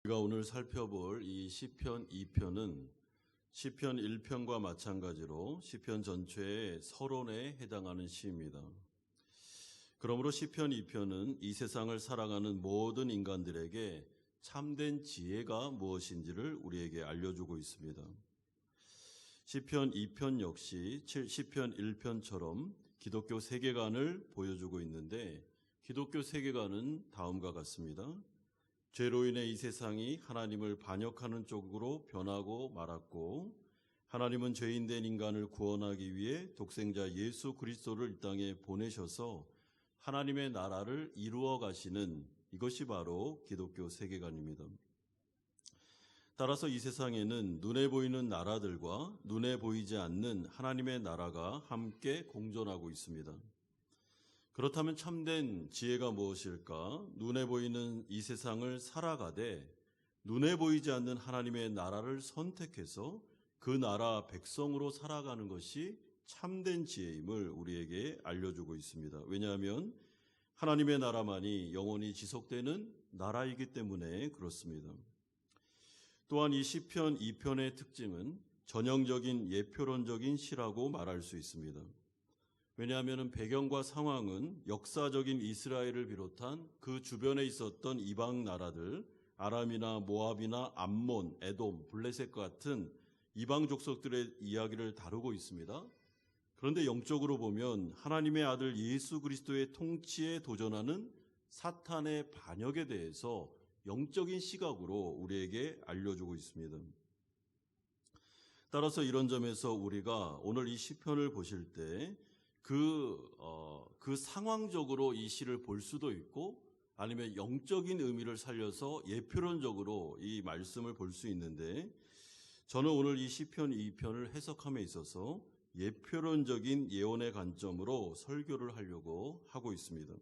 우리가 오늘 살펴볼 이 시편 2편은 시편 1편과 마찬가지로 시편 전체의 서론에 해당하는 시입니다. 그러므로 시편 2편은 이 세상을 살아가는 모든 인간들에게 참된 지혜가 무엇인지를 우리에게 알려주고 있습니다. 시편 2편 역시 시편 1편처럼 기독교 세계관을 보여주고 있는데, 기독교 세계관은 다음과 같습니다. 죄로 인해 이 세상이 하나님을 반역하는 쪽으로 변하고 말았고, 하나님은 죄인된 인간을 구원하기 위해 독생자 예수 그리스도를 이 땅에 보내셔서 하나님의 나라를 이루어 가시는, 이것이 바로 기독교 세계관입니다. 따라서 이 세상에는 눈에 보이는 나라들과 눈에 보이지 않는 하나님의 나라가 함께 공존하고 있습니다. 그렇다면 참된 지혜가 무엇일까? 눈에 보이는 이 세상을 살아가되 눈에 보이지 않는 하나님의 나라를 선택해서 그 나라 백성으로 살아가는 것이 참된 지혜임을 우리에게 알려주고 있습니다. 왜냐하면 하나님의 나라만이 영원히 지속되는 나라이기 때문에 그렇습니다. 또한 이 시편 2편의 특징은 전형적인 예표론적인 시라고 말할 수 있습니다. 왜냐하면 배경과 상황은 역사적인 이스라엘을 비롯한 그 주변에 있었던 이방 나라들, 아람이나 모압이나 암몬, 에돔, 블레셋과 같은 이방 족속들의 이야기를 다루고 있습니다. 그런데 영적으로 보면 하나님의 아들 예수 그리스도의 통치에 도전하는 사탄의 반역에 대해서 영적인 시각으로 우리에게 알려주고 있습니다. 따라서 이런 점에서 우리가 오늘 이 시편을 보실 때 그 상황적으로 이 시를 볼 수도 있고, 아니면 영적인 의미를 살려서 예표론적으로 이 말씀을 볼 수 있는데, 저는 오늘 이 시편 2편을 해석함에 있어서 예표론적인 예언의 관점으로 설교를 하려고 하고 있습니다.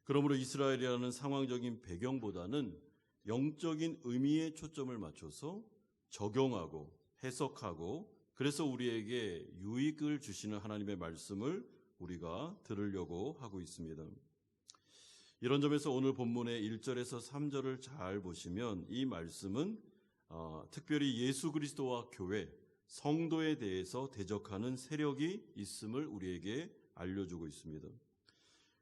그러므로 이스라엘이라는 상황적인 배경보다는 영적인 의미에 초점을 맞춰서 적용하고 해석하고, 그래서 우리에게 유익을 주시는 하나님의 말씀을 우리가 들으려고 하고 있습니다. 이런 점에서 오늘 본문의 1절에서 3절을 잘 보시면 이 말씀은 특별히 예수 그리스도와 교회, 성도에 대해서 대적하는 세력이 있음을 우리에게 알려주고 있습니다.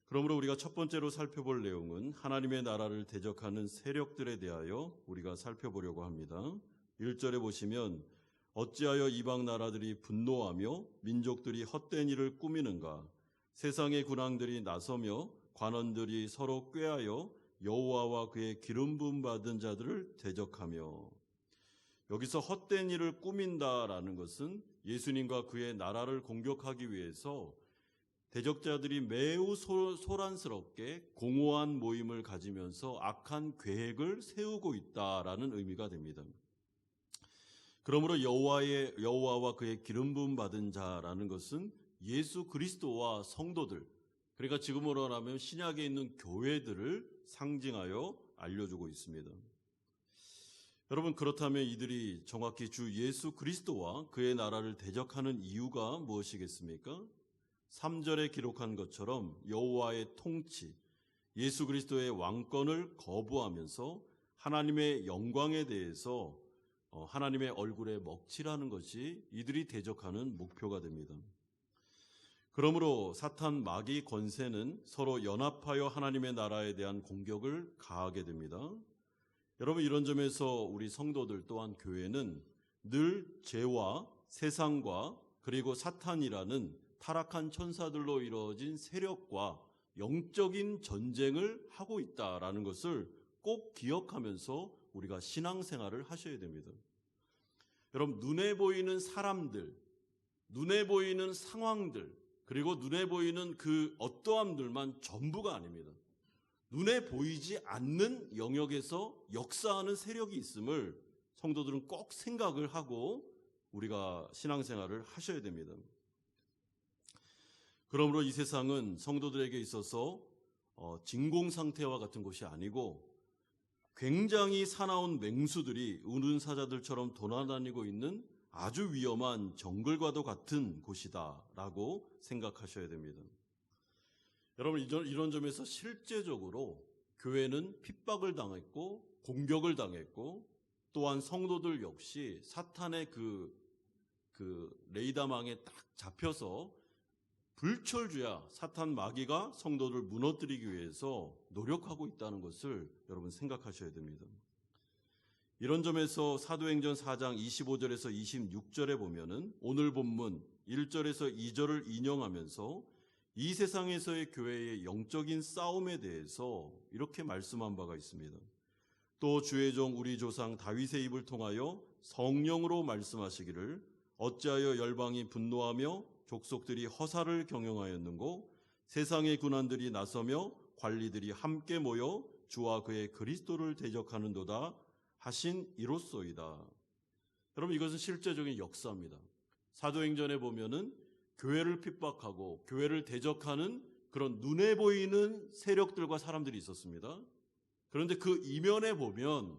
그러므로 우리가 첫 번째로 살펴볼 내용은 하나님의 나라를 대적하는 세력들에 대하여 우리가 살펴보려고 합니다. 1절에 보시면 어찌하여 이방 나라들이 분노하며 민족들이 헛된 일을 꾸미는가? 세상의 군왕들이 나서며 관원들이 서로 꾀하여 여호와와 그의 기름 부음 받은 자들을 대적하며. 여기서 헛된 일을 꾸민다라는 것은 예수님과 그의 나라를 공격하기 위해서 대적자들이 매우 소란스럽게 공허한 모임을 가지면서 악한 계획을 세우고 있다라는 의미가 됩니다. 그러므로 여호와와 그의 기름 부음 받은 자라는 것은 예수 그리스도와 성도들, 그러니까 지금으로 하면 신약에 있는 교회들을 상징하여 알려주고 있습니다. 여러분, 그렇다면 이들이 정확히 주 예수 그리스도와 그의 나라를 대적하는 이유가 무엇이겠습니까? 3절에 기록한 것처럼 여호와의 통치, 예수 그리스도의 왕권을 거부하면서 하나님의 영광에 대해서 하나님의 얼굴에 먹칠하는 것이 이들이 대적하는 목표가 됩니다. 그러므로 사탄 마귀 권세는 서로 연합하여 하나님의 나라에 대한 공격을 가하게 됩니다. 여러분, 이런 점에서 우리 성도들 또한 교회는 늘 죄와 세상과 그리고 사탄이라는 타락한 천사들로 이루어진 세력과 영적인 전쟁을 하고 있다라는 것을 꼭 기억하면서 우리가 신앙생활을 하셔야 됩니다. 여러분, 눈에 보이는 사람들, 눈에 보이는 상황들, 그리고 눈에 보이는 그 어떠함들만 전부가 아닙니다. 눈에 보이지 않는 영역에서 역사하는 세력이 있음을 성도들은 꼭 생각을 하고 우리가 신앙생활을 하셔야 됩니다. 그러므로 이 세상은 성도들에게 있어서 진공상태와 같은 곳이 아니고 굉장히 사나운 맹수들이 우는 사자들처럼 돌아다니고 있는 아주 위험한 정글과도 같은 곳이다라고 생각하셔야 됩니다. 여러분, 이런 점에서 실제적으로 교회는 핍박을 당했고 공격을 당했고 또한 성도들 역시 사탄의 그 레이다망에 딱 잡혀서 불철주야 사탄 마귀가 성도를 무너뜨리기 위해서 노력하고 있다는 것을 여러분 생각하셔야 됩니다. 이런 점에서 사도행전 4장 25절에서 26절에 보면은 오늘 본문 1절에서 2절을 인용하면서 이 세상에서의 교회의 영적인 싸움에 대해서 이렇게 말씀한 바가 있습니다. 또 주의 종 우리 조상 다윗의 입을 통하여 성령으로 말씀하시기를 어찌하여 열방이 분노하며 족속들이 허사를 경영하였는고 세상의 군관들이 나서며 관리들이 함께 모여 주와 그의 그리스도를 대적하는도다 하신 이로소이다. 여러분, 이것은 실제적인 역사입니다. 사도행전에 보면은 교회를 핍박하고 교회를 대적하는 그런 눈에 보이는 세력들과 사람들이 있었습니다. 그런데 그 이면에 보면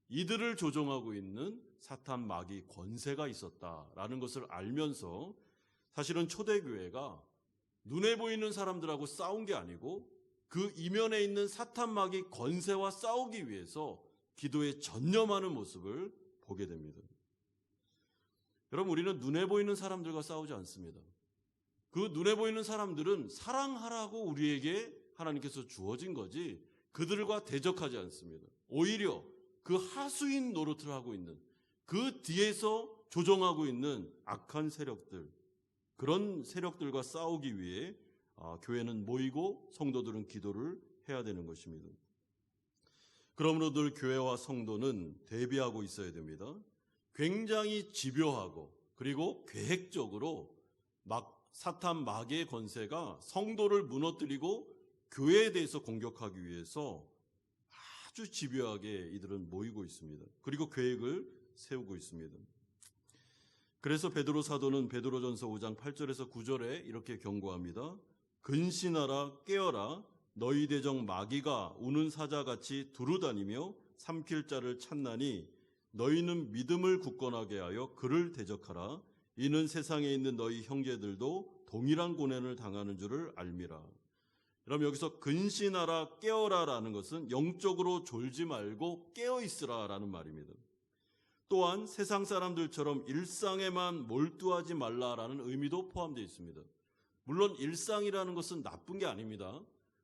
이들을 조종하고 있는 사탄 마귀 권세가 있었다라는 것을 알면서 사실은 초대교회가 눈에 보이는 사람들하고 싸운 게 아니고 그 이면에 있는 사탄 마귀 권세와 싸우기 위해서 기도에 전념하는 모습을 보게 됩니다. 여러분, 우리는 눈에 보이는 사람들과 싸우지 않습니다. 그 눈에 보이는 사람들은 사랑하라고 우리에게 하나님께서 주어진 거지 그들과 대적하지 않습니다. 오히려 그 하수인 노릇을 하고 있는 그 뒤에서 조종하고 있는 악한 세력들, 그런 세력들과 싸우기 위해 교회는 모이고 성도들은 기도를 해야 되는 것입니다. 그러므로 늘 교회와 성도는 대비하고 있어야 됩니다. 굉장히 집요하고 그리고 계획적으로 사탄 마귀의 권세가 성도를 무너뜨리고 교회에 대해서 공격하기 위해서 아주 집요하게 이들은 모이고 있습니다. 그리고 계획을 세우고 있습니다. 그래서 베드로 사도는 베드로전서 5장 8절에서 9절에 이렇게 경고합니다. 근신하라 깨어라 너희 대적 마귀가 우는 사자같이 두루다니며 삼킬 자를 찾나니 너희는 믿음을 굳건하게 하여 그를 대적하라. 이는 세상에 있는 너희 형제들도 동일한 고난을 당하는 줄을 알미라. 그럼 여기서 근신하라 깨어라라는 것은 영적으로 졸지 말고 깨어있으라라는 말입니다. 또한 세상 사람들처럼 일상에만 몰두하지 말라라는 의미도 포함되어 있습니다. 물론 일상이라는 것은 나쁜 게 아닙니다.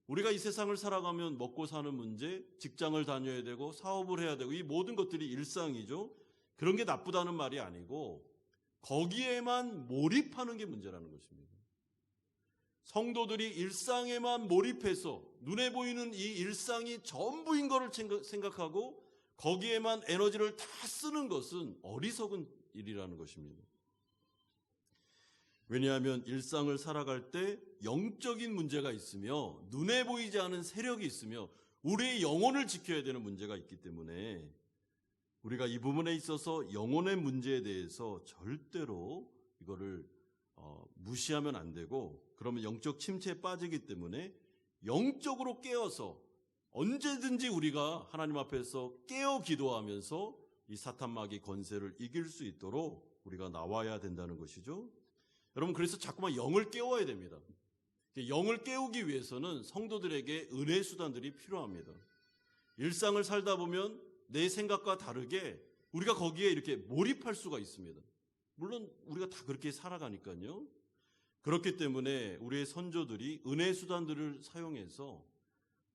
우리가 이 세상을 살아가면 먹고 사는 문제, 직장을 다녀야 되고 사업을 해야 되고 이 모든 것들이 일상이죠. 그런 게 나쁘다는 말이 아니고 거기에만 몰입하는 게 문제라는 것입니다. 성도들이 일상에만 몰입해서 눈에 보이는 이 일상이 전부인 것을 생각하고 거기에만 에너지를 다 쓰는 것은 어리석은 일이라는 것입니다. 왜냐하면 일상을 살아갈 때 영적인 문제가 있으며 눈에 보이지 않은 세력이 있으며 우리의 영혼을 지켜야 되는 문제가 있기 때문에 우리가 이 부분에 있어서 영혼의 문제에 대해서 절대로 이거를 무시하면 안 되고 그러면 영적 침체에 빠지기 때문에 영적으로 깨어서 언제든지 우리가 하나님 앞에서 깨어 기도하면서 이 사탄 마귀 권세를 이길 수 있도록 우리가 나와야 된다는 것이죠. 여러분, 그래서 자꾸만 영을 깨워야 됩니다. 영을 깨우기 위해서는 성도들에게 은혜 수단들이 필요합니다. 일상을 살다 보면 내 생각과 다르게 우리가 거기에 이렇게 몰입할 수가 있습니다. 물론 우리가 다 그렇게 살아가니까요. 그렇기 때문에 우리의 선조들이 은혜 수단들을 사용해서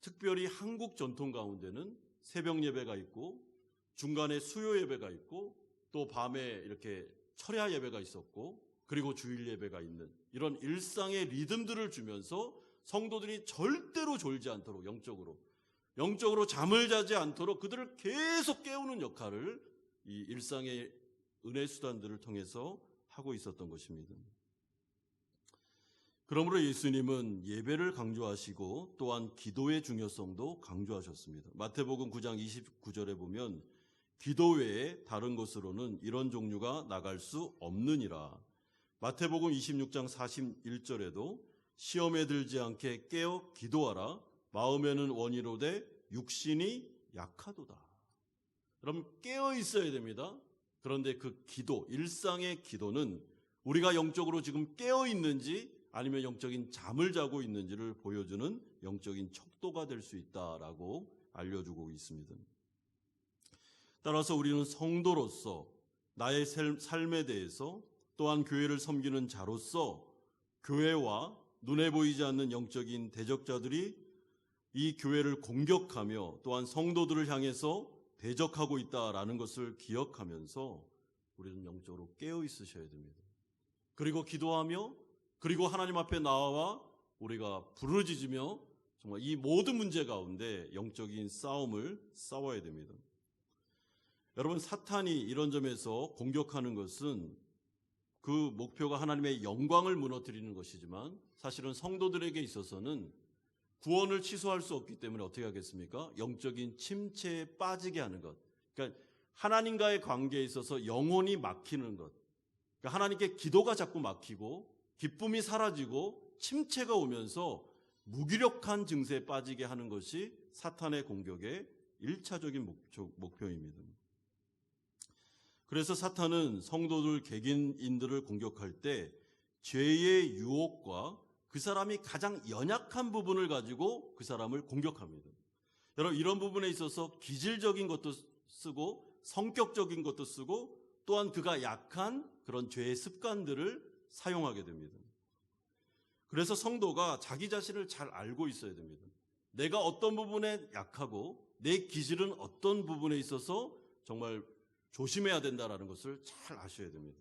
특별히 한국 전통 가운데는 새벽 예배가 있고 중간에 수요 예배가 있고 또 밤에 이렇게 철야 예배가 있었고 그리고 주일 예배가 있는 이런 일상의 리듬들을 주면서 성도들이 절대로 졸지 않도록 영적으로 잠을 자지 않도록 그들을 계속 깨우는 역할을 이 일상의 은혜 수단들을 통해서 하고 있었던 것입니다. 그러므로 예수님은 예배를 강조하시고 또한 기도의 중요성도 강조하셨습니다. 마태복음 9장 29절에 보면 기도 외에 다른 것으로는 이런 종류가 나갈 수 없느니라. 마태복음 26장 41절에도 시험에 들지 않게 깨어 기도하라. 마음에는 원이로되 육신이 약하도다. 그럼 깨어 있어야 됩니다. 그런데 그 기도, 일상의 기도는 우리가 영적으로 지금 깨어 있는지 아니면 영적인 잠을 자고 있는지를 보여주는 영적인 척도가 될 수 있다라고 알려주고 있습니다. 따라서 우리는 성도로서 나의 삶에 대해서 또한 교회를 섬기는 자로서 교회와 눈에 보이지 않는 영적인 대적자들이 이 교회를 공격하며 또한 성도들을 향해서 대적하고 있다라는 것을 기억하면서 우리는 영적으로 깨어 있으셔야 됩니다. 그리고 기도하며 그리고 하나님 앞에 나와 우리가 부르짖으며 정말 이 모든 문제 가운데 영적인 싸움을 싸워야 됩니다. 여러분, 사탄이 이런 점에서 공격하는 것은 그 목표가 하나님의 영광을 무너뜨리는 것이지만 사실은 성도들에게 있어서는 구원을 취소할 수 없기 때문에 어떻게 하겠습니까? 영적인 침체에 빠지게 하는 것. 그러니까 하나님과의 관계에 있어서 영혼이 막히는 것. 그러니까 하나님께 기도가 자꾸 막히고 기쁨이 사라지고 침체가 오면서 무기력한 증세에 빠지게 하는 것이 사탄의 공격의 1차적인 목표입니다. 그래서 사탄은 성도들 개개인들을 공격할 때 죄의 유혹과 그 사람이 가장 연약한 부분을 가지고 그 사람을 공격합니다. 여러분, 이런 부분에 있어서 기질적인 것도 쓰고 성격적인 것도 쓰고 또한 그가 약한 그런 죄의 습관들을 사용하게 됩니다. 그래서 성도가 자기 자신을 잘 알고 있어야 됩니다. 내가 어떤 부분에 약하고 내 기질은 어떤 부분에 있어서 정말 조심해야 된다는 것을 잘 아셔야 됩니다.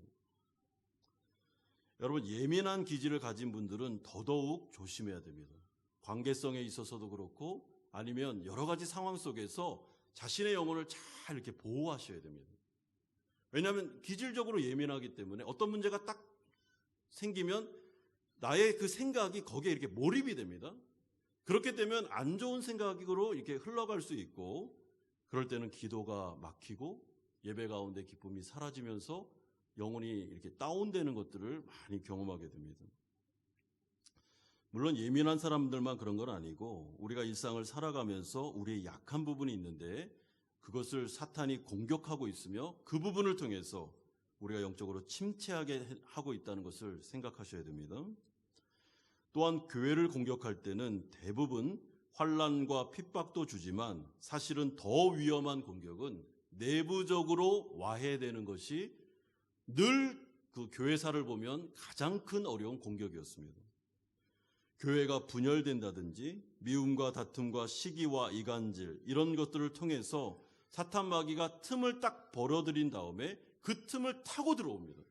여러분, 예민한 기질을 가진 분들은 더더욱 조심해야 됩니다. 관계성에 있어서도 그렇고 아니면 여러 가지 상황 속에서 자신의 영혼을 잘 이렇게 보호하셔야 됩니다. 왜냐하면 기질적으로 예민하기 때문에 어떤 문제가 딱 생기면 나의 그 생각이 거기에 이렇게 몰입이 됩니다. 그렇게 되면 안 좋은 생각으로 이렇게 흘러갈 수 있고 그럴 때는 기도가 막히고 예배 가운데 기쁨이 사라지면서 영혼이 이렇게 다운되는 것들을 많이 경험하게 됩니다. 물론 예민한 사람들만 그런 건 아니고 우리가 일상을 살아가면서 우리의 약한 부분이 있는데 그것을 사탄이 공격하고 있으며 그 부분을 통해서 우리가 영적으로 침체하게 하고 있다는 것을 생각하셔야 됩니다. 또한 교회를 공격할 때는 대부분 환난과 핍박도 주지만 사실은 더 위험한 공격은 내부적으로 와해되는 것이 늘 그 교회사를 보면 가장 큰 어려운 공격이었습니다. 교회가 분열된다든지 미움과 다툼과 시기와 이간질 이런 것들을 통해서 사탄 마귀가 틈을 딱 벌어들인 다음에 그 틈을 타고 들어옵니다.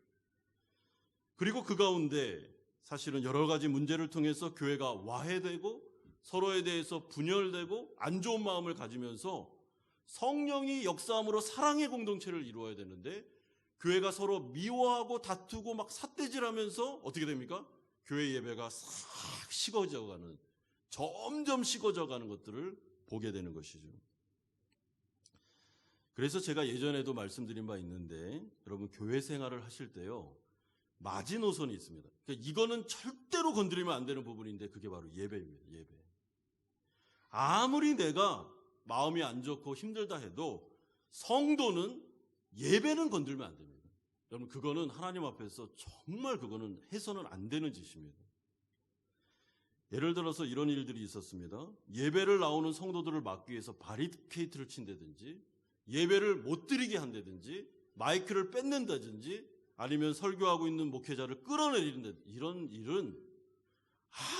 그리고 그 가운데 사실은 여러 가지 문제를 통해서 교회가 와해되고 서로에 대해서 분열되고 안 좋은 마음을 가지면서 성령이 역사함으로 사랑의 공동체를 이루어야 되는데 교회가 서로 미워하고 다투고 막 삿대질하면서 어떻게 됩니까? 교회 예배가 싹 식어져가는, 점점 식어져가는 것들을 보게 되는 것이죠. 그래서 제가 예전에도 말씀드린 바 있는데 여러분, 교회 생활을 하실 때요, 마지노선이 있습니다. 그러니까 이거는 절대로 건드리면 안 되는 부분인데 그게 바로 예배입니다. 예배. 아무리 내가 마음이 안 좋고 힘들다 해도 성도는 예배는 건들면 안 됩니다. 여러분, 그거는 하나님 앞에서 정말 그거는 해서는 안 되는 짓입니다. 예를 들어서 이런 일들이 있었습니다. 예배를 나오는 성도들을 막기 위해서 바리케이트를 친다든지 예배를 못 드리게 한다든지 마이크를 뺏는다든지 아니면 설교하고 있는 목회자를 끌어내리는 이런 일은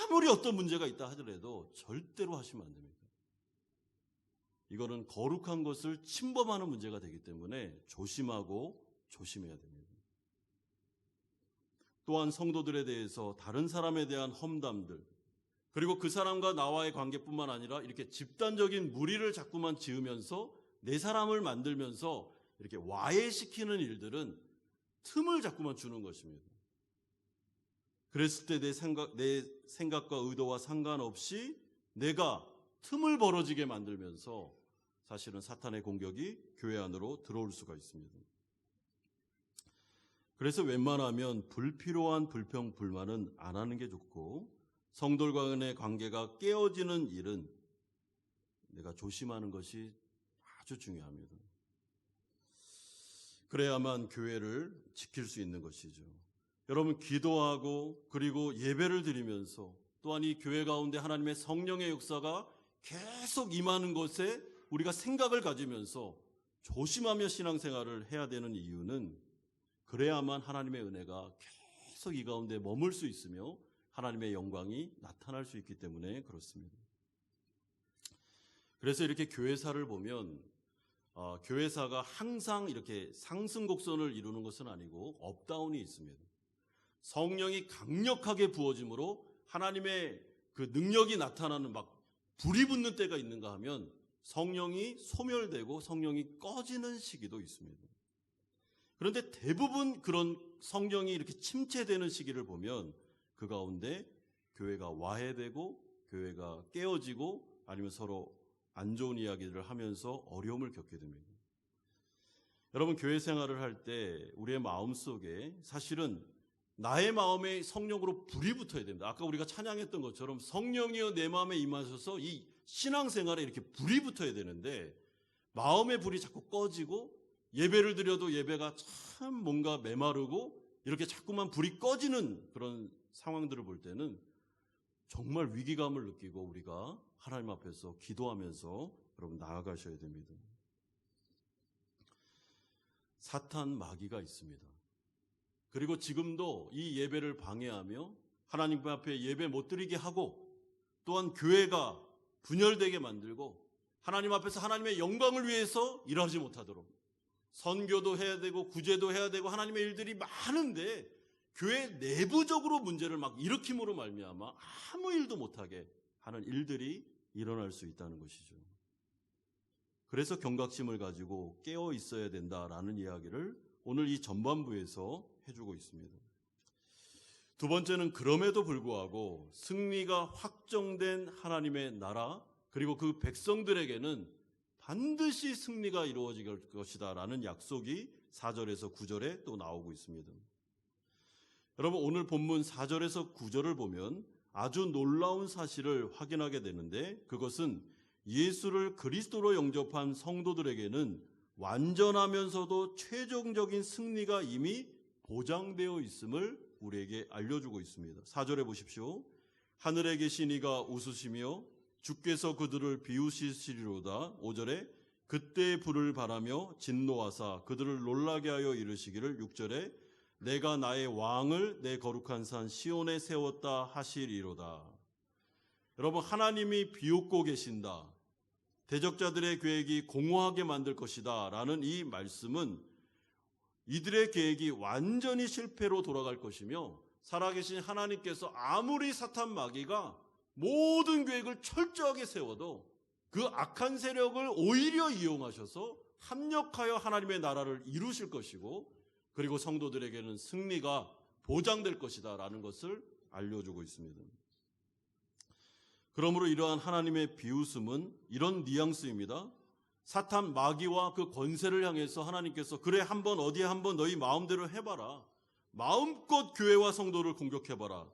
아무리 어떤 문제가 있다 하더라도 절대로 하시면 안 됩니다. 이거는 거룩한 것을 침범하는 문제가 되기 때문에 조심하고 조심해야 됩니다. 또한 성도들에 대해서 다른 사람에 대한 험담들, 그리고 그 사람과 나와의 관계뿐만 아니라 이렇게 집단적인 무리를 자꾸만 지으면서 내 사람을 만들면서 이렇게 와해시키는 일들은 틈을 자꾸만 주는 것입니다. 그랬을 때 내 생각과 의도와 상관없이 내가 틈을 벌어지게 만들면서 사실은 사탄의 공격이 교회 안으로 들어올 수가 있습니다. 그래서 웬만하면 불필요한 불평, 불만은 안 하는 게 좋고 성도들 간의 관계가 깨어지는 일은 내가 조심하는 것이 아주 중요합니다. 그래야만 교회를 지킬 수 있는 것이죠. 여러분, 기도하고 그리고 예배를 드리면서 또한 이 교회 가운데 하나님의 성령의 역사가 계속 임하는 것에 우리가 생각을 가지면서 조심하며 신앙생활을 해야 되는 이유는 그래야만 하나님의 은혜가 계속 이 가운데 머물 수 있으며 하나님의 영광이 나타날 수 있기 때문에 그렇습니다. 그래서 이렇게 교회사를 보면 교회사가 항상 이렇게 상승 곡선을 이루는 것은 아니고 업다운이 있습니다. 성령이 강력하게 부어짐으로 하나님의 그 능력이 나타나는 막 불이 붙는 때가 있는가 하면 성령이 소멸되고 성령이 꺼지는 시기도 있습니다. 그런데 대부분 그런 성령이 이렇게 침체되는 시기를 보면 그 가운데 교회가 와해되고 교회가 깨어지고 아니면 서로 안 좋은 이야기를 하면서 어려움을 겪게 됩니다. 여러분, 교회 생활을 할 때 우리의 마음속에 사실은 나의 마음에 성령으로 불이 붙어야 됩니다. 아까 우리가 찬양했던 것처럼 성령이여 내 마음에 임하셔서 이 신앙생활에 이렇게 불이 붙어야 되는데 마음의 불이 자꾸 꺼지고 예배를 드려도 예배가 참 뭔가 메마르고 이렇게 자꾸만 불이 꺼지는 그런 상황들을 볼 때는 정말 위기감을 느끼고 우리가 하나님 앞에서 기도하면서 여러분 나아가셔야 됩니다. 사탄 마귀가 있습니다. 그리고 지금도 이 예배를 방해하며 하나님 앞에 예배 못 드리게 하고 또한 교회가 분열되게 만들고 하나님 앞에서 하나님의 영광을 위해서 일하지 못하도록 선교도 해야 되고 구제도 해야 되고 하나님의 일들이 많은데 교회 내부적으로 문제를 막 일으킴으로 말미암아 아무 일도 못하게 하는 일들이 일어날 수 있다는 것이죠. 그래서 경각심을 가지고 깨어 있어야 된다라는 이야기를 오늘 이 전반부에서 해주고 있습니다. 두 번째는 그럼에도 불구하고 승리가 확정된 하나님의 나라 그리고 그 백성들에게는 반드시 승리가 이루어질 것이다 라는 약속이 4절에서 9절에 또 나오고 있습니다. 여러분, 오늘 본문 4절에서 9절을 보면 아주 놀라운 사실을 확인하게 되는데 그것은 예수를 그리스도로 영접한 성도들에게는 완전하면서도 최종적인 승리가 이미 보장되어 있음을 우리에게 알려주고 있습니다. 4절에 보십시오. 하늘에 계신 이가 웃으시며 주께서 그들을 비우시리로다. 5절에 그때 불을 바라며 진노하사 그들을 놀라게 하여 이르시기를 6절에 내가 나의 왕을 내 거룩한 산 시온에 세웠다 하시리로다. 여러분, 하나님이 비웃고 계신다. 대적자들의 계획이 공허하게 만들 것이다 라는 이 말씀은 이들의 계획이 완전히 실패로 돌아갈 것이며 살아계신 하나님께서 아무리 사탄 마귀가 모든 계획을 철저하게 세워도 그 악한 세력을 오히려 이용하셔서 합력하여 하나님의 나라를 이루실 것이고 그리고 성도들에게는 승리가 보장될 것이다 라는 것을 알려주고 있습니다. 그러므로 이러한 하나님의 비웃음은 이런 뉘앙스입니다. 사탄 마귀와 그 권세를 향해서 하나님께서 그래 한번 어디에 한번 너희 마음대로 해봐라. 마음껏 교회와 성도를 공격해봐라.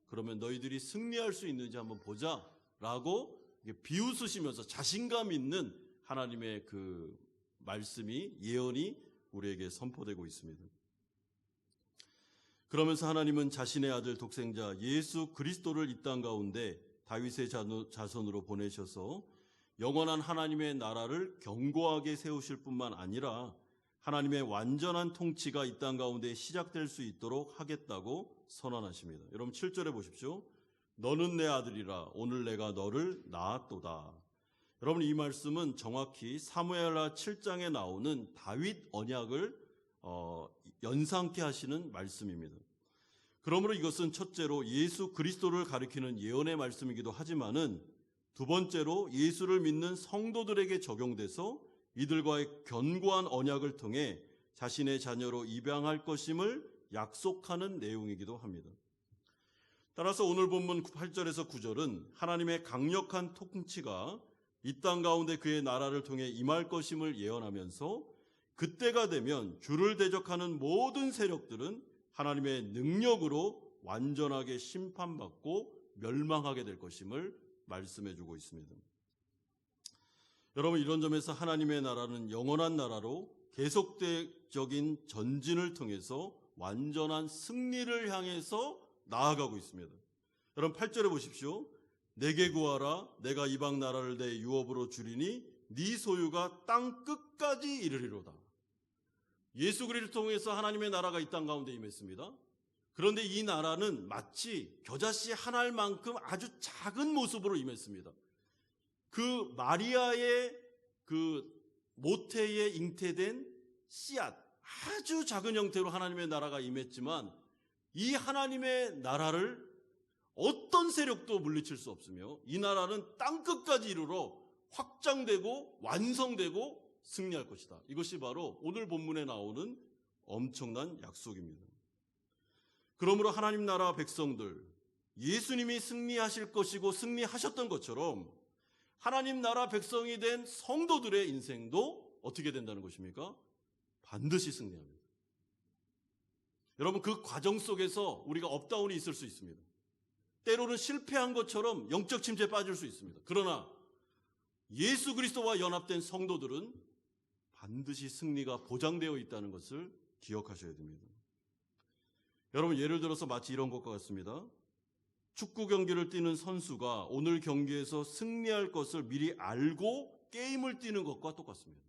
그러면 너희들이 승리할 수 있는지 한번 보자 라고 비웃으시면서 자신감 있는 하나님의 그 말씀이 예언이 우리에게 선포되고 있습니다. 그러면서 하나님은 자신의 아들 독생자 예수 그리스도를 이 땅 가운데 다윗의 자손으로 보내셔서 영원한 하나님의 나라를 견고하게 세우실 뿐만 아니라 하나님의 완전한 통치가 이 땅 가운데 시작될 수 있도록 하겠다고 선언하십니다. 여러분 7절에 보십시오. 너는 내 아들이라 오늘 내가 너를 낳았도다. 여러분, 이 말씀은 정확히 사무엘하 7장에 나오는 다윗 언약을 연상케 하시는 말씀입니다. 그러므로 이것은 첫째로 예수 그리스도를 가리키는 예언의 말씀이기도 하지만은 두 번째로 예수를 믿는 성도들에게 적용돼서 이들과의 견고한 언약을 통해 자신의 자녀로 입양할 것임을 약속하는 내용이기도 합니다. 따라서 오늘 본문 8절에서 9절은 하나님의 강력한 통치가 이 땅 가운데 그의 나라를 통해 임할 것임을 예언하면서 그때가 되면 주를 대적하는 모든 세력들은 하나님의 능력으로 완전하게 심판받고 멸망하게 될 것임을 말씀해주고 있습니다. 여러분, 이런 점에서 하나님의 나라는 영원한 나라로 계속적인 전진을 통해서 완전한 승리를 향해서 나아가고 있습니다. 여러분 8절에 보십시오. 내게 구하라. 내가 이방 나라를 내 유업으로 주리니 네 소유가 땅 끝까지 이르리로다. 예수 그리스도를 통해서 하나님의 나라가 이 땅 가운데 임했습니다. 그런데 이 나라는 마치 겨자씨 한 알만큼 아주 작은 모습으로 임했습니다. 그 마리아의 그 모태에 잉태된 씨앗, 아주 작은 형태로 하나님의 나라가 임했지만 이 하나님의 나라를 어떤 세력도 물리칠 수 없으며 이 나라는 땅끝까지 이르러 확장되고 완성되고 승리할 것이다. 이것이 바로 오늘 본문에 나오는 엄청난 약속입니다. 그러므로 하나님 나라 백성들, 예수님이 승리하실 것이고 승리하셨던 것처럼 하나님 나라 백성이 된 성도들의 인생도 어떻게 된다는 것입니까? 반드시 승리합니다. 여러분, 그 과정 속에서 우리가 업다운이 있을 수 있습니다. 때로는 실패한 것처럼 영적 침체에 빠질 수 있습니다. 그러나 예수 그리스도와 연합된 성도들은 반드시 승리가 보장되어 있다는 것을 기억하셔야 됩니다. 여러분, 예를 들어서 마치 이런 것과 같습니다. 축구 경기를 뛰는 선수가 오늘 경기에서 승리할 것을 미리 알고 게임을 뛰는 것과 똑같습니다.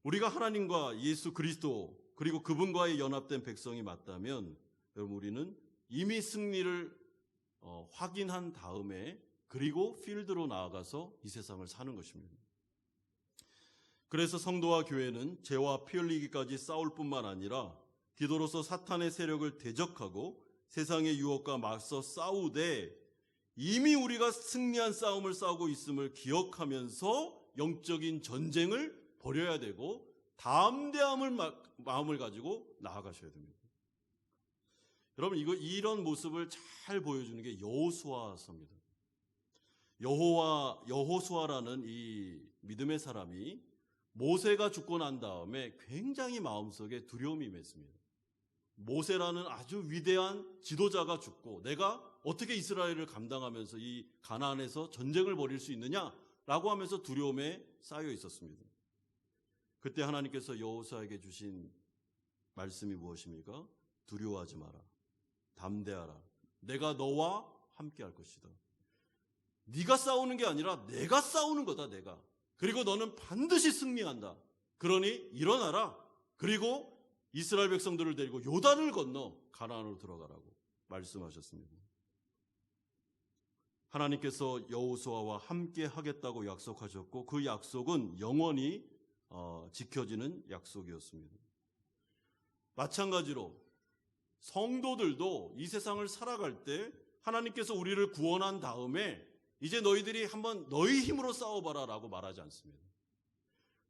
우리가 하나님과 예수 그리스도 그리고 그분과의 연합된 백성이 맞다면 여러분, 우리는 이미 승리를 확인한 다음에 그리고 필드로 나아가서 이 세상을 사는 것입니다. 그래서 성도와 교회는 죄와 피 흘리기까지 싸울 뿐만 아니라 기도로서 사탄의 세력을 대적하고 세상의 유혹과 맞서 싸우되 이미 우리가 승리한 싸움을 싸우고 있음을 기억하면서 영적인 전쟁을 벌여야 되고 담대함을 마음을 가지고 나아가셔야 됩니다. 여러분, 이런 모습을 잘 보여주는 게 여호수아서입니다. 여호수아라는 이 믿음의 사람이 모세가 죽고 난 다음에 굉장히 마음속에 두려움이 임했습니다. 모세라는 아주 위대한 지도자가 죽고 내가 어떻게 이스라엘을 감당하면서 이 가나안에서 전쟁을 벌일 수 있느냐라고 하면서 두려움에 쌓여 있었습니다. 그때 하나님께서 여호수아에게 주신 말씀이 무엇입니까? 두려워하지 마라. 담대하라. 내가 너와 함께 할 것이다. 네가 싸우는 게 아니라 내가 싸우는 거다, 내가. 그리고 너는 반드시 승리한다. 그러니 일어나라. 그리고 이스라엘 백성들을 데리고 요단을 건너 가나안으로 들어가라고 말씀하셨습니다. 하나님께서 여호수아와 함께 하겠다고 약속하셨고 그 약속은 영원히 지켜지는 약속이었습니다. 마찬가지로 성도들도 이 세상을 살아갈 때 하나님께서 우리를 구원한 다음에 이제 너희들이 한번 너희 힘으로 싸워봐라 라고 말하지 않습니다.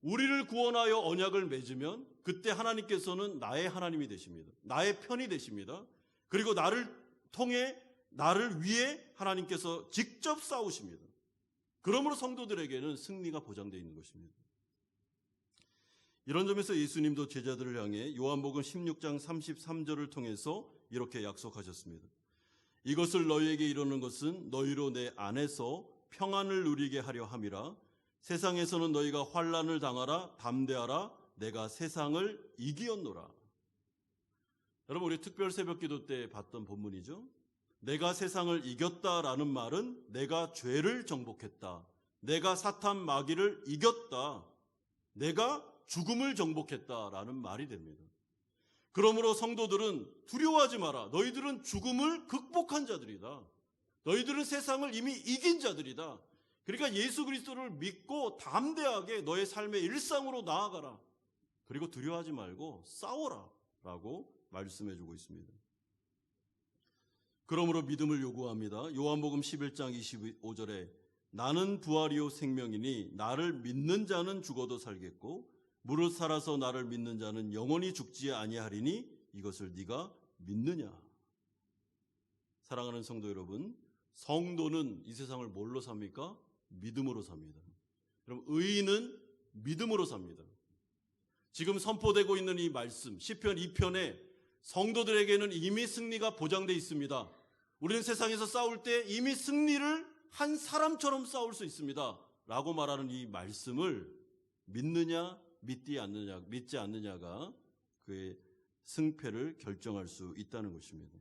우리를 구원하여 언약을 맺으면 그때 하나님께서는 나의 하나님이 되십니다. 나의 편이 되십니다. 그리고 나를 통해 나를 위해 하나님께서 직접 싸우십니다. 그러므로 성도들에게는 승리가 보장되어 있는 것입니다. 이런 점에서 예수님도 제자들을 향해 요한복음 16장 33절을 통해서 이렇게 약속하셨습니다. 이것을 너희에게 이르는 것은 너희로 내 안에서 평안을 누리게 하려 함이라. 세상에서는 너희가 환난을 당하라. 담대하라. 내가 세상을 이기었노라. 여러분, 우리 특별 새벽 기도 때 봤던 본문이죠. 내가 세상을 이겼다라는 말은 내가 죄를 정복했다. 내가 사탄 마귀를 이겼다. 내가 죽음을 정복했다라는 말이 됩니다. 그러므로 성도들은 두려워하지 마라. 너희들은 죽음을 극복한 자들이다. 너희들은 세상을 이미 이긴 자들이다. 그러니까 예수 그리스도를 믿고 담대하게 너의 삶의 일상으로 나아가라. 그리고 두려워하지 말고 싸워라 라고 말씀해주고 있습니다. 그러므로 믿음을 요구합니다. 요한복음 11장 25절에 나는 부활이요 생명이니 나를 믿는 자는 죽어도 살겠고 무릇 살아서 나를 믿는 자는 영원히 죽지 아니하리니 이것을 네가 믿느냐. 사랑하는 성도 여러분, 성도는 이 세상을 뭘로 삽니까? 믿음으로 삽니다. 여러분, 의인은 믿음으로 삽니다. 지금 선포되고 있는 이 말씀 시편 2편에 성도들에게는 이미 승리가 보장되어 있습니다. 우리는 세상에서 싸울 때 이미 승리를 한 사람처럼 싸울 수 있습니다 라고 말하는 이 말씀을 믿느냐 믿지 않느냐가 그의 승패를 결정할 수 있다는 것입니다.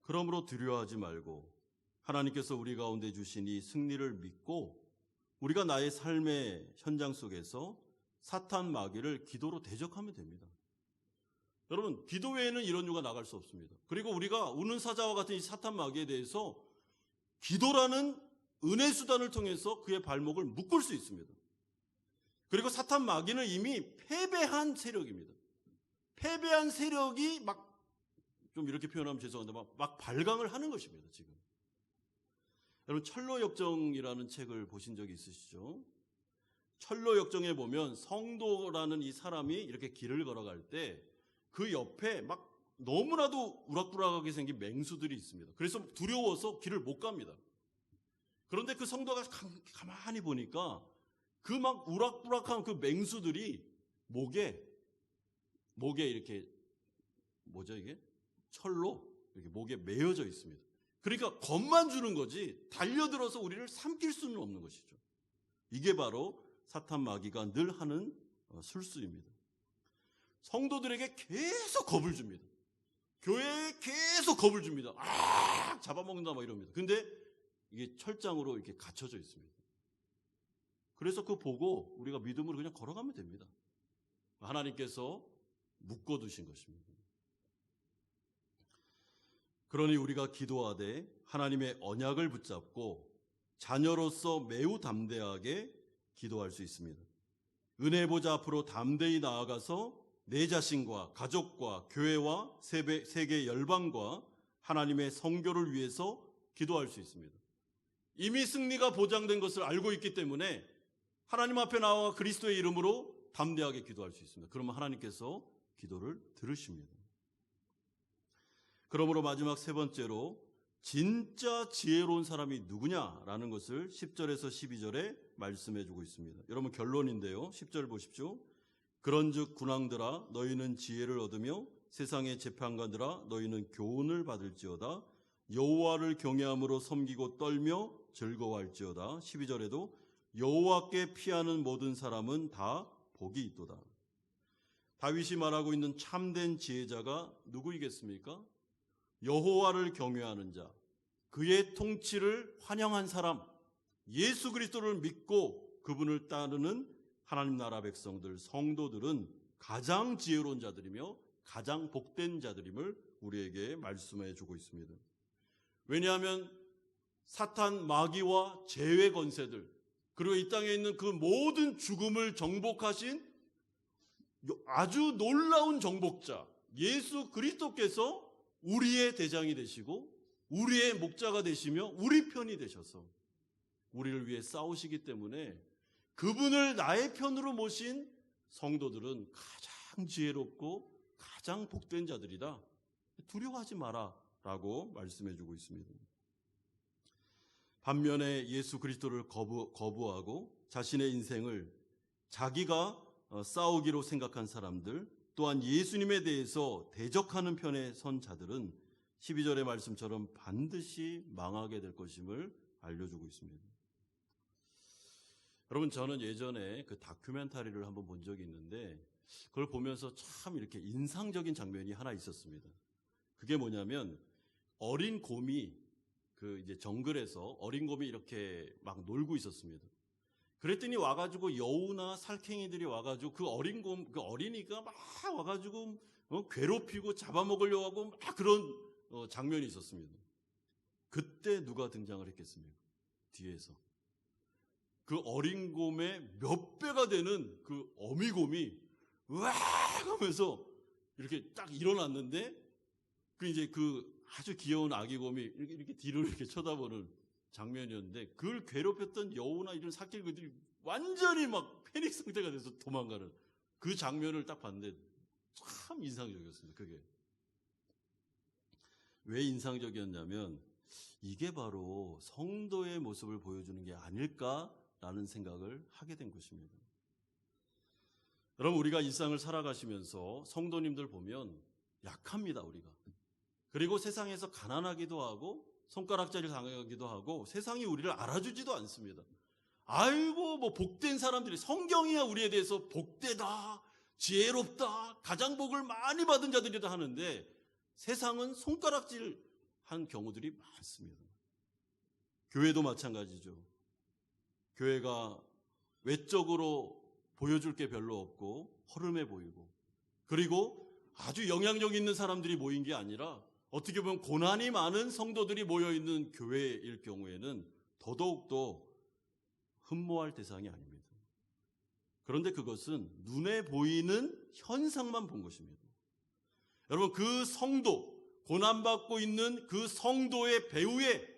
그러므로 두려워하지 말고 하나님께서 우리 가운데 주신 이 승리를 믿고 우리가 나의 삶의 현장 속에서 사탄 마귀를 기도로 대적하면 됩니다. 여러분, 기도 외에는 이런 유가 나갈 수 없습니다. 그리고 우리가 우는 사자와 같은 이 사탄 마귀에 대해서 기도라는 은혜 수단을 통해서 그의 발목을 묶을 수 있습니다. 그리고 사탄 마귀는 이미 패배한 세력입니다. 패배한 세력이 좀 이렇게 표현하면 죄송한데 막 발광을 하는 것입니다, 지금. 여러분, 철로역정이라는 책을 보신 적이 있으시죠? 철로역정에 보면 성도라는 이 사람이 이렇게 길을 걸어갈 때 그 옆에 막 너무나도 우락부락하게 생긴 맹수들이 있습니다. 그래서 두려워서 길을 못 갑니다. 그런데 그 성도가 가만히 보니까 그 막 우락부락한 그 맹수들이 목에 이렇게 뭐죠 이게? 철로 이렇게 목에 매여져 있습니다. 그러니까 겁만 주는 거지 달려들어서 우리를 삼킬 수는 없는 것이죠. 이게 바로 사탄 마귀가 늘 하는 술수입니다. 성도들에게 계속 겁을 줍니다. 교회에 계속 겁을 줍니다. 잡아먹는다 막 이럽니다. 근데 이게 철장으로 이렇게 갇혀져 있습니다. 그래서 그거 보고 우리가 믿음으로 그냥 걸어가면 됩니다. 하나님께서 묶어두신 것입니다. 그러니 우리가 기도하되 하나님의 언약을 붙잡고 자녀로서 매우 담대하게 기도할 수 있습니다. 은혜 보좌 앞으로 담대히 나아가서 내 자신과 가족과 교회와 세계 열방과 하나님의 성교를 위해서 기도할 수 있습니다. 이미 승리가 보장된 것을 알고 있기 때문에 하나님 앞에 나와 그리스도의 이름으로 담대하게 기도할 수 있습니다. 그러면 하나님께서 기도를 들으십니다. 그러므로 마지막 세 번째로 진짜 지혜로운 사람이 누구냐라는 것을 10절에서 12절에 말씀해 주고 있습니다. 여러분, 결론인데요. 10절 보십시오. 그런즉 군왕들아 너희는 지혜를 얻으며 세상의 재판관들아 너희는 교훈을 받을지어다. 여호와를 경외함으로 섬기고 떨며 즐거워할지어다. 12절에도 여호와께 피하는 모든 사람은 다 복이 있도다. 다윗이 말하고 있는 참된 지혜자가 누구이겠습니까? 여호와를 경외하는 자, 그의 통치를 환영한 사람, 예수 그리스도를 믿고 그분을 따르는 하나님 나라 백성들, 성도들은 가장 지혜로운 자들이며 가장 복된 자들임을 우리에게 말씀해 주고 있습니다. 왜냐하면 사탄 마귀와 죄의 권세들, 그리고 이 땅에 있는 그 모든 죽음을 정복하신 아주 놀라운 정복자 예수 그리스도께서 우리의 대장이 되시고 우리의 목자가 되시며 우리 편이 되셔서 우리를 위해 싸우시기 때문에 그분을 나의 편으로 모신 성도들은 가장 지혜롭고 가장 복된 자들이다. 두려워하지 마라 라고 말씀해 주고 있습니다. 반면에 예수 그리스도를 거부하고 자신의 인생을 자기가 싸우기로 생각한 사람들, 또한 예수님에 대해서 대적하는 편에 선 자들은 12절의 말씀처럼 반드시 망하게 될 것임을 알려주고 있습니다. 여러분, 저는 예전에 그 다큐멘터리를 한번 본 적이 있는데 그걸 보면서 참 이렇게 인상적인 장면이 하나 있었습니다. 그게 뭐냐면 어린 곰이 그 이제 정글에서 어린 곰이 이렇게 막 놀고 있었습니다. 그랬더니 와가지고 여우나 살쾡이들이 와가지고 그 어린 곰, 그 어린이가 막 와가지고 괴롭히고 잡아먹으려고 하고 막 그런 장면이 있었습니다. 그때 누가 등장을 했겠습니까? 뒤에서. 그 어린 곰의 몇 배가 되는 그 어미곰이 으악 하면서 이렇게 딱 일어났는데 그 이제 그 아주 귀여운 아기곰이 이렇게 뒤로 이렇게 쳐다보는 장면이었는데 그걸 괴롭혔던 여우나 이런 사킬들이 완전히 막 패닉 상태가 돼서 도망가는 그 장면을 딱 봤는데 참 인상적이었습니다. 그게 왜 인상적이었냐면 이게 바로 성도의 모습을 보여주는 게 아닐까라는 생각을 하게 된 것입니다. 여러분, 우리가 일상을 살아가시면서 성도님들 보면 약합니다, 우리가. 그리고 세상에서 가난하기도 하고 손가락질을 당하기도 하고 세상이 우리를 알아주지도 않습니다. 아이고 뭐 복된 사람들이 성경이야 우리에 대해서 복되다, 지혜롭다, 가장 복을 많이 받은 자들이다 하는데 세상은 손가락질한 경우들이 많습니다. 교회도 마찬가지죠. 교회가 외적으로 보여줄 게 별로 없고 허름해 보이고, 그리고 아주 영향력 있는 사람들이 모인 게 아니라 어떻게 보면 고난이 많은 성도들이 모여있는 교회일 경우에는 더더욱더 흠모할 대상이 아닙니다. 그런데 그것은 눈에 보이는 현상만 본 것입니다. 여러분, 그 성도, 고난받고 있는 그 성도의 배후에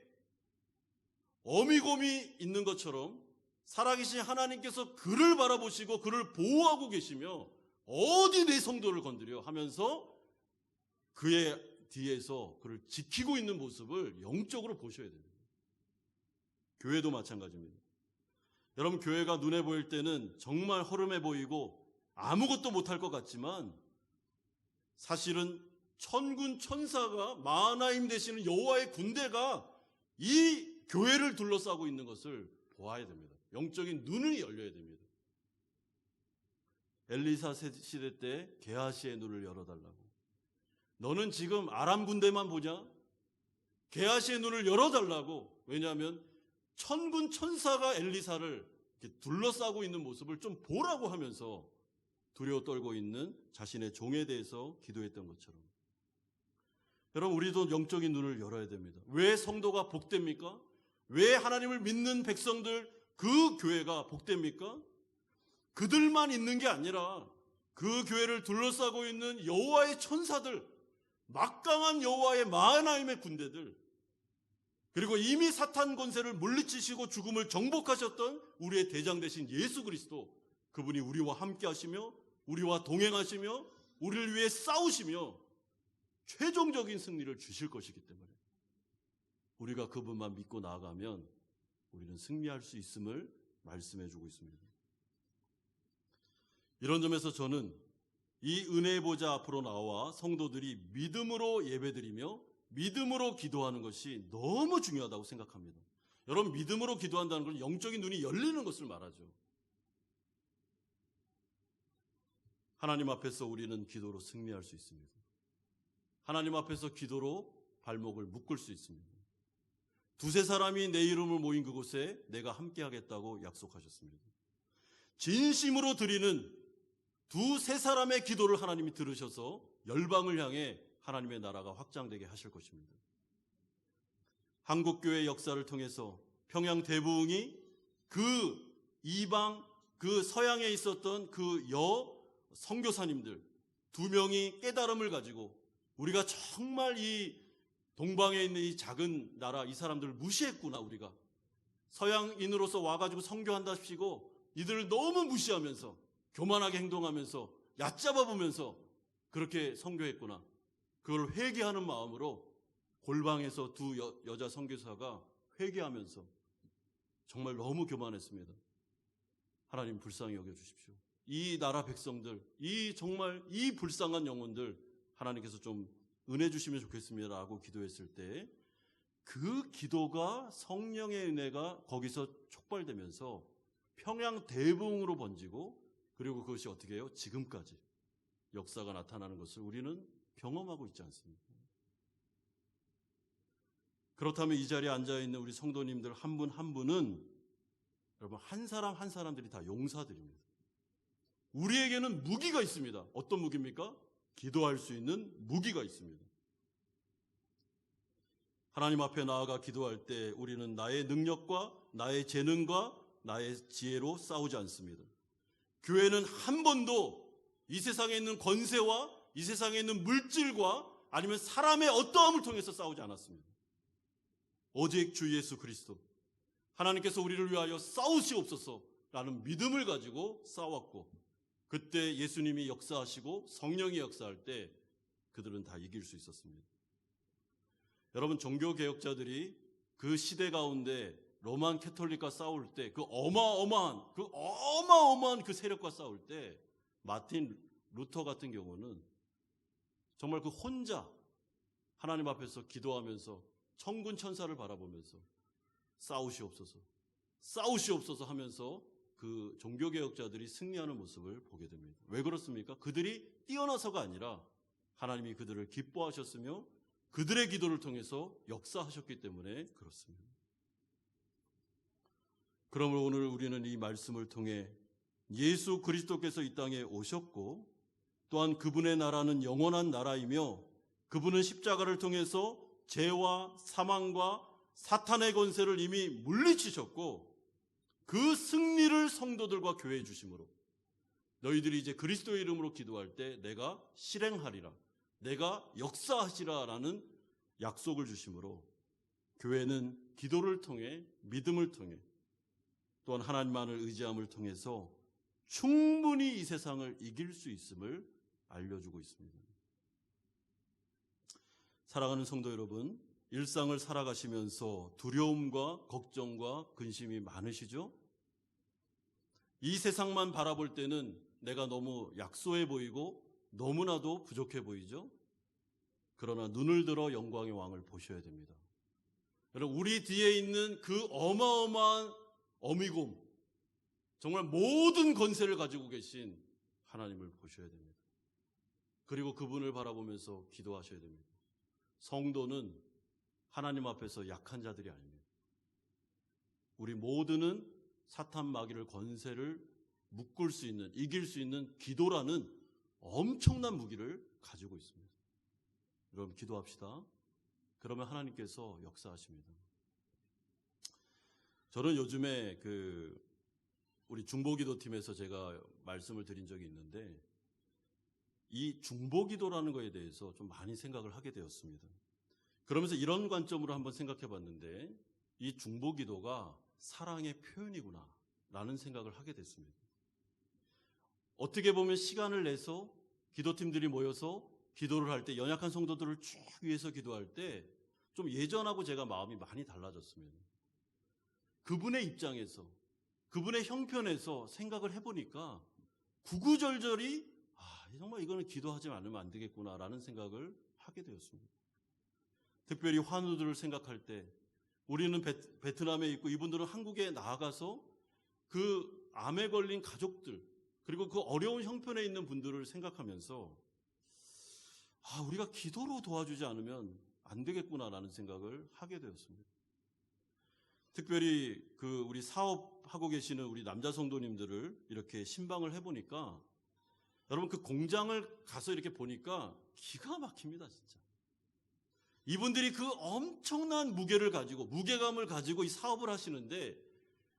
어미곰이 있는 것처럼 살아계신 하나님께서 그를 바라보시고 그를 보호하고 계시며 어디 내 성도를 건드려 하면서 그의 뒤에서 그를 지키고 있는 모습을 영적으로 보셔야 됩니다. 교회도 마찬가지입니다. 여러분, 교회가 눈에 보일 때는 정말 허름해 보이고 아무것도 못할 것 같지만 사실은 천군 천사가 마하나임 되시는 여호와의 군대가 이 교회를 둘러싸고 있는 것을 보아야 됩니다. 영적인 눈이 열려야 됩니다. 엘리사 시대 때 게하시의 눈을 열어달라고. 너는 지금 아람 군대만 보냐? 게하시의 눈을 열어달라고. 왜냐하면 천군 천사가 엘리사를 이렇게 둘러싸고 있는 모습을 좀 보라고 하면서 두려워 떨고 있는 자신의 종에 대해서 기도했던 것처럼, 여러분, 우리도 영적인 눈을 열어야 됩니다. 왜 성도가 복됩니까? 왜 하나님을 믿는 백성들, 그 교회가 복됩니까? 그들만 있는 게 아니라 그 교회를 둘러싸고 있는 여호와의 천사들, 막강한 여호와의 마하나임의 군대들, 그리고 이미 사탄 권세를 물리치시고 죽음을 정복하셨던 우리의 대장 되신 예수 그리스도, 그분이 우리와 함께 하시며 우리와 동행하시며 우리를 위해 싸우시며 최종적인 승리를 주실 것이기 때문에 우리가 그분만 믿고 나아가면 우리는 승리할 수 있음을 말씀해 주고 있습니다. 이런 점에서 저는 이 은혜의 보좌 앞으로 나와 성도들이 믿음으로 예배드리며 믿음으로 기도하는 것이 너무 중요하다고 생각합니다. 여러분, 믿음으로 기도한다는 건 영적인 눈이 열리는 것을 말하죠. 하나님 앞에서 우리는 기도로 승리할 수 있습니다. 하나님 앞에서 기도로 발목을 묶을 수 있습니다. 두세 사람이 내 이름을 모인 그곳에 내가 함께 하겠다고 약속하셨습니다. 진심으로 드리는 두세 사람의 기도를 하나님이 들으셔서 열방을 향해 하나님의 나라가 확장되게 하실 것입니다. 한국교회 역사를 통해서 평양 대부흥이 그 이방, 그 서양에 있었던 그 선교사님들 2명이 깨달음을 가지고 우리가 정말 이 동방에 있는 이 작은 나라, 이 사람들을 무시했구나. 우리가 서양인으로서 와가지고 선교한다시고 이들을 너무 무시하면서 교만하게 행동하면서 얕잡아 보면서 그렇게 선교했구나. 그걸 회개하는 마음으로 골방에서 두 여자 선교사가 회개하면서 정말 너무 교만했습니다. 하나님 불쌍히 여겨주십시오. 이 나라 백성들, 정말 이 불쌍한 영혼들 하나님께서 좀 은혜 주시면 좋겠습니다라고 기도했을 때 그 기도가 성령의 은혜가 거기서 촉발되면서 평양 대부흥으로 번지고, 그리고 그것이 어떻게 해요? 지금까지 역사가 나타나는 것을 우리는 경험하고 있지 않습니까? 그렇다면 이 자리에 앉아있는 우리 성도님들 한 분 한 분은 여러분 한 사람 한 사람들이 다 용사들입니다. 우리에게는 무기가 있습니다. 어떤 무기입니까? 기도할 수 있는 무기가 있습니다. 하나님 앞에 나아가 기도할 때 우리는 나의 능력과 나의 재능과 나의 지혜로 싸우지 않습니다. 교회는 한 번도 이 세상에 있는 권세와 이 세상에 있는 물질과 아니면 사람의 어떠함을 통해서 싸우지 않았습니다. 오직 주 예수 그리스도, 하나님께서 우리를 위하여 싸우시옵소서라는 믿음을 가지고 싸웠고, 그때 예수님이 역사하시고 성령이 역사할 때 그들은 다 이길 수 있었습니다. 여러분, 종교개혁자들이 그 시대 가운데 로만 캐톨릭과 싸울 때 그 어마어마한 그 세력과 싸울 때 마틴 루터 같은 경우는 정말 그 혼자 하나님 앞에서 기도하면서 천군 천사를 바라보면서 싸우시옵소서 하면서 그 종교개혁자들이 승리하는 모습을 보게 됩니다. 왜 그렇습니까? 그들이 뛰어나서가 아니라 하나님이 그들을 기뻐하셨으며 그들의 기도를 통해서 역사하셨기 때문에 그렇습니다. 그러므로 오늘 우리는 이 말씀을 통해 예수 그리스도께서 이 땅에 오셨고 또한 그분의 나라는 영원한 나라이며 그분은 십자가를 통해서 죄와 사망과 사탄의 권세를 이미 물리치셨고 그 승리를 성도들과 교회에 주심으로 너희들이 이제 그리스도의 이름으로 기도할 때 내가 실행하리라, 내가 역사하시라라는 약속을 주심으로 교회는 기도를 통해 믿음을 통해 또한 하나님만을 의지함을 통해서 충분히 이 세상을 이길 수 있음을 알려주고 있습니다. 사랑하는 성도 여러분, 일상을 살아가시면서 두려움과 걱정과 근심이 많으시죠? 이 세상만 바라볼 때는 내가 너무 약소해 보이고 너무나도 부족해 보이죠? 그러나 눈을 들어 영광의 왕을 보셔야 됩니다. 여러분, 우리 뒤에 있는 그 어마어마한 어미곰, 정말 모든 권세를 가지고 계신 하나님을 보셔야 됩니다. 그리고 그분을 바라보면서 기도하셔야 됩니다. 성도는 하나님 앞에서 약한 자들이 아닙니다. 우리 모두는 사탄 마귀를 권세를 묶을 수 있는, 이길 수 있는 기도라는 엄청난 무기를 가지고 있습니다. 여러분 기도합시다. 그러면 하나님께서 역사하십니다. 저는 요즘에 우리 중보기도팀에서 제가 말씀을 드린 적이 있는데 이 중보기도라는 것에 대해서 좀 많이 생각을 하게 되었습니다. 그러면서 이런 관점으로 한번 생각해 봤는데 이 중보기도가 사랑의 표현이구나 라는 생각을 하게 됐습니다. 어떻게 보면 시간을 내서 기도팀들이 모여서 기도를 할 때 연약한 성도들을 쭉 위해서 기도할 때 좀 예전하고 제가 마음이 많이 달라졌습니다. 그분의 입장에서 그분의 형편에서 생각을 해보니까 구구절절이 정말 이거는 기도하지 않으면 안 되겠구나라는 생각을 하게 되었습니다. 특별히 환우들을 생각할 때 우리는 베트남에 있고 이분들은 한국에 나아가서 그 암에 걸린 가족들 그리고 그 어려운 형편에 있는 분들을 생각하면서 우리가 기도로 도와주지 않으면 안 되겠구나라는 생각을 하게 되었습니다. 특별히 우리 사업하고 계시는 우리 남자 성도님들을 이렇게 신방을 해보니까 여러분 그 공장을 가서 이렇게 보니까 기가 막힙니다, 진짜. 이분들이 그 엄청난 무게감을 가지고 이 사업을 하시는데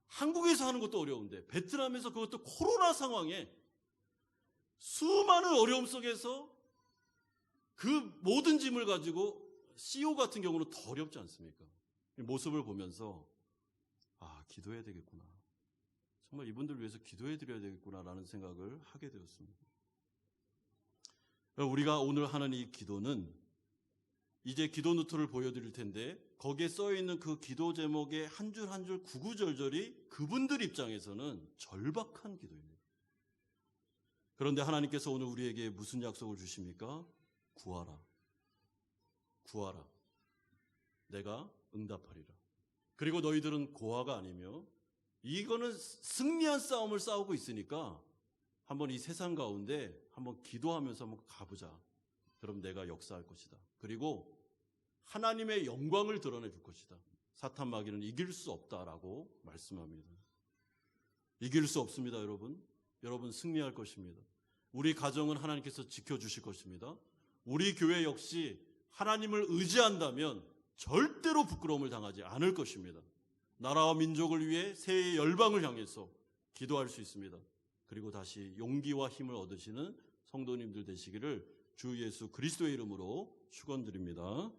한국에서 하는 것도 어려운데 베트남에서 그것도 코로나 상황에 수많은 어려움 속에서 그 모든 짐을 가지고 CEO 같은 경우는 더 어렵지 않습니까? 이 모습을 보면서 기도해야 되겠구나. 정말 이분들 위해서 기도해 드려야 되겠구나라는 생각을 하게 되었습니다. 우리가 오늘 하는 이 기도는 이제 기도 노트를 보여드릴 텐데 거기에 써있는 그 기도 제목의 한 줄 한 줄 구구절절이 그분들 입장에서는 절박한 기도입니다. 그런데 하나님께서 오늘 우리에게 무슨 약속을 주십니까? 구하라. 구하라. 내가 응답하리라. 그리고 너희들은 고아가 아니며 이거는 승리한 싸움을 싸우고 있으니까 한번 이 세상 가운데 한번 기도하면서 한번 가보자. 그럼 내가 역사할 것이다. 그리고 하나님의 영광을 드러내 줄 것이다. 사탄 마귀는 이길 수 없다라고 말씀합니다. 이길 수 없습니다, 여러분. 여러분 승리할 것입니다. 우리 가정은 하나님께서 지켜주실 것입니다. 우리 교회 역시 하나님을 의지한다면 절대로 부끄러움을 당하지 않을 것입니다. 나라와 민족을 위해 새해 열방을 향해서 기도할 수 있습니다. 그리고 다시 용기와 힘을 얻으시는 성도님들 되시기를 주 예수 그리스도의 이름으로 축원드립니다.